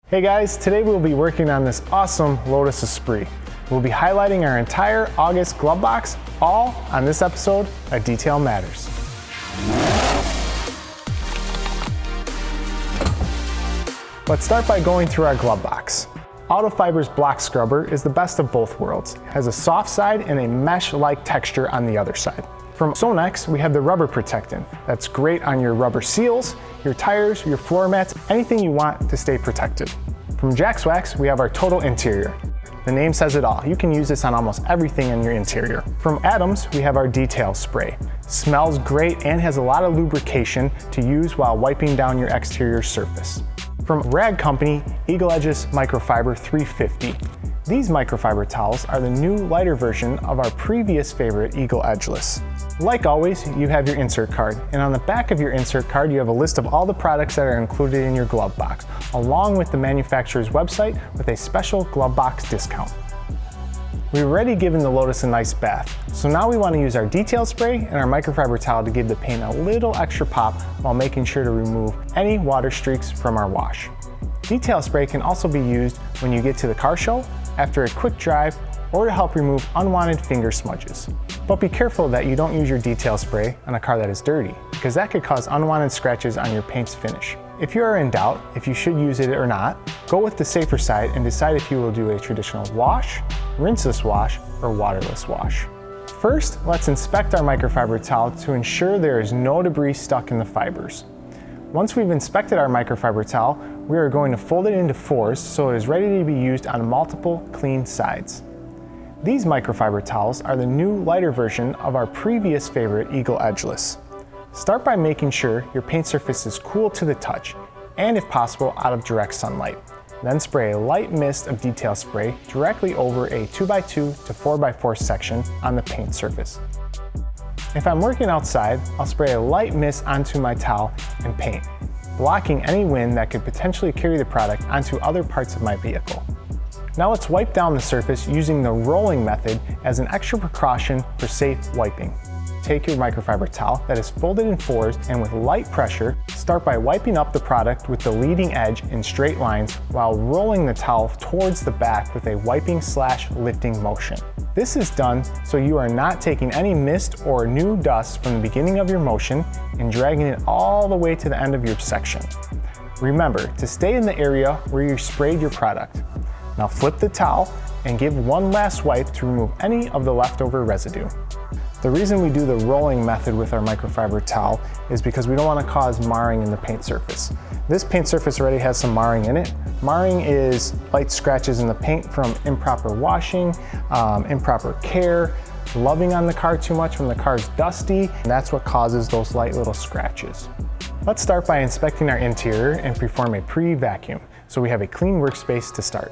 Hey guys, today we'll be working on this awesome Lotus Esprit. We'll be highlighting our entire August glove box, all on this episode of Detail Matters. Let's start by going through our glove box. Autofiber's block scrubber is the best of both worlds. It has a soft side and a mesh-like texture on the other side. From SONAX, we have the rubber protectant. That's great on your rubber seals, your tires, your floor mats, anything you want to stay protected. From Jax Wax, we have our total interior. The name says it all. You can use this on almost everything in your interior. From Adams, we have our detail spray. Smells great and has a lot of lubrication to use while wiping down your exterior surface. From Rag Company, Eagle Edge's Microfiber 350. These microfiber towels are the new lighter version of our previous favorite Eagle Edgeless. Like always, you have your insert card, and on the back of your insert card you have a list of all the products that are included in your glove box, along with the manufacturer's website with a special glove box discount. We've already given the Lotus a nice bath, so now we want to use our detail spray and our microfiber towel to give the paint a little extra pop while making sure to remove any water streaks from our wash. Detail spray can also be used when you get to the car show, after a quick drive, or to help remove unwanted finger smudges. But be careful that you don't use your detail spray on a car that is dirty, because that could cause unwanted scratches on your paint's finish. If you are in doubt if you should use it or not, go with the safer side and decide if you will do a traditional wash, rinseless wash, or waterless wash. First, let's inspect our microfiber towel to ensure there is no debris stuck in the fibers. Once we've inspected our microfiber towel, we are going to fold it into fours so it is ready to be used on multiple clean sides. These microfiber towels are the new lighter version of our previous favorite Eagle Edgeless. Start by making sure your paint surface is cool to the touch, and if possible out of direct sunlight. Then spray a light mist of detail spray directly over a 2x2 to 4x4 section on the paint surface. If I'm working outside, I'll spray a light mist onto my towel and paint, blocking any wind that could potentially carry the product onto other parts of my vehicle. Now let's wipe down the surface using the rolling method as an extra precaution for safe wiping. Take your microfiber towel that is folded in fours and with light pressure, start by wiping up the product with the leading edge in straight lines while rolling the towel towards the back with a wiping/lifting motion. This is done so you are not taking any mist or new dust from the beginning of your motion and dragging it all the way to the end of your section. Remember to stay in the area where you sprayed your product. Now flip the towel and give one last wipe to remove any of the leftover residue. The reason we do the rolling method with our microfiber towel is because we don't want to cause marring in the paint surface. This paint surface already has some marring in it. Marring is light scratches in the paint from improper washing, improper care, loving on the car too much when the car is dusty, and that's what causes those light little scratches. Let's start by inspecting our interior and perform a pre-vacuum so we have a clean workspace to start.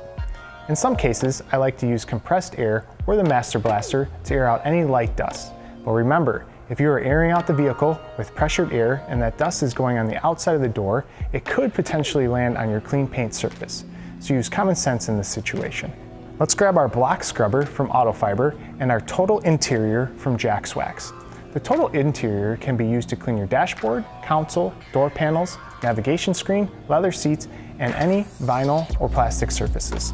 In some cases, I like to use compressed air or the master blaster to air out any light dust. But remember, if you are airing out the vehicle with pressured air and that dust is going on the outside of the door, it could potentially land on your clean paint surface. So use common sense in this situation. Let's grab our block scrubber from Autofiber and our total interior from Jax Wax. The total interior can be used to clean your dashboard, console, door panels, navigation screen, leather seats, and any vinyl or plastic surfaces.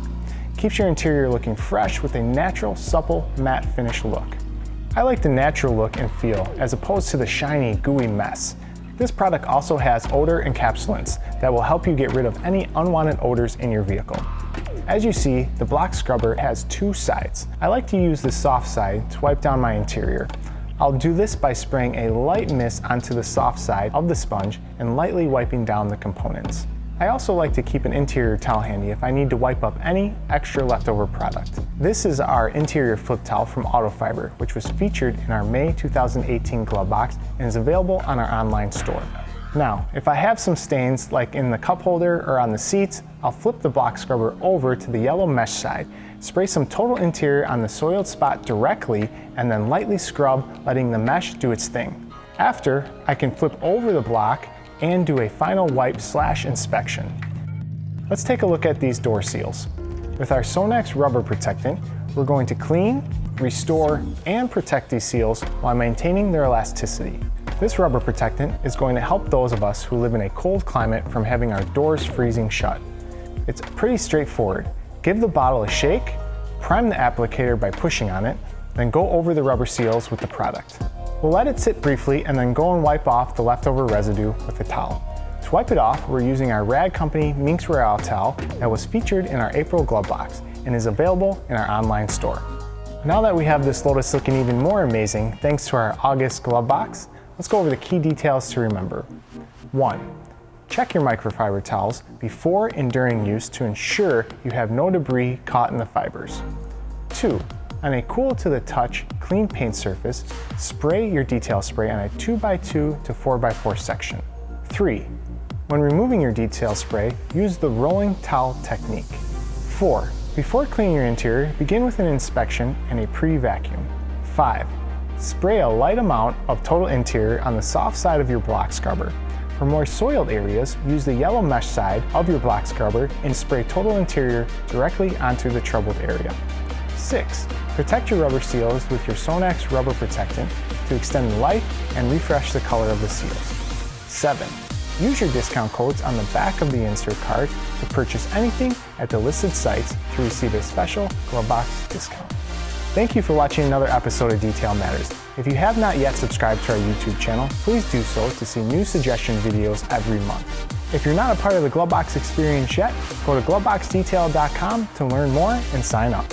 Keeps your interior looking fresh with a natural, supple, matte finish look. I like the natural look and feel as opposed to the shiny, gooey mess. This product also has odor encapsulants that will help you get rid of any unwanted odors in your vehicle. As you see, the block scrubber has two sides. I like to use the soft side to wipe down my interior. I'll do this by spraying a light mist onto the soft side of the sponge and lightly wiping down the components. I also like to keep an interior towel handy if I need to wipe up any extra leftover product. This is our interior flip towel from Autofiber, which was featured in our May 2018 glove box and is available on our online store. Now, if I have some stains like in the cup holder or on the seats, I'll flip the block scrubber over to the yellow mesh side, spray some total interior on the soiled spot directly, and then lightly scrub, letting the mesh do its thing. After, I can flip over the block and do a final wipe/inspection. Let's take a look at these door seals. With our SONAX rubber protectant, we're going to clean, restore, and protect these seals while maintaining their elasticity. This rubber protectant is going to help those of us who live in a cold climate from having our doors freezing shut. It's pretty straightforward. Give the bottle a shake, prime the applicator by pushing on it, then go over the rubber seals with the product. We'll let it sit briefly and then go and wipe off the leftover residue with a towel. To wipe it off, we're using our Rad Company Minx Royale towel that was featured in our April glove box and is available in our online store. Now that we have this Lotus looking even more amazing thanks to our August glove box, let's go over the key details to remember. 1. Check your microfiber towels before and during use to ensure you have no debris caught in the fibers. 2. On a cool to the touch, clean paint surface, spray your detail spray on a 2x2 to 4x4 section. 3. When removing your detail spray, use the rolling towel technique. 4. Before cleaning your interior, begin with an inspection and a pre-vacuum. 5. Spray a light amount of total interior on the soft side of your block scrubber. For more soiled areas, use the yellow mesh side of your block scrubber and spray total interior directly onto the troubled area. 6. Protect your rubber seals with your SONAX rubber protectant to extend the life and refresh the color of the seals. 7. Use your discount codes on the back of the insert card to purchase anything at the listed sites to receive a special GloveBox discount. Thank you for watching another episode of Detail Matters. If you have not yet subscribed to our YouTube channel, please do so to see new suggestion videos every month. If you're not a part of the GloveBox experience yet, go to gloveboxdetail.com to learn more and sign up.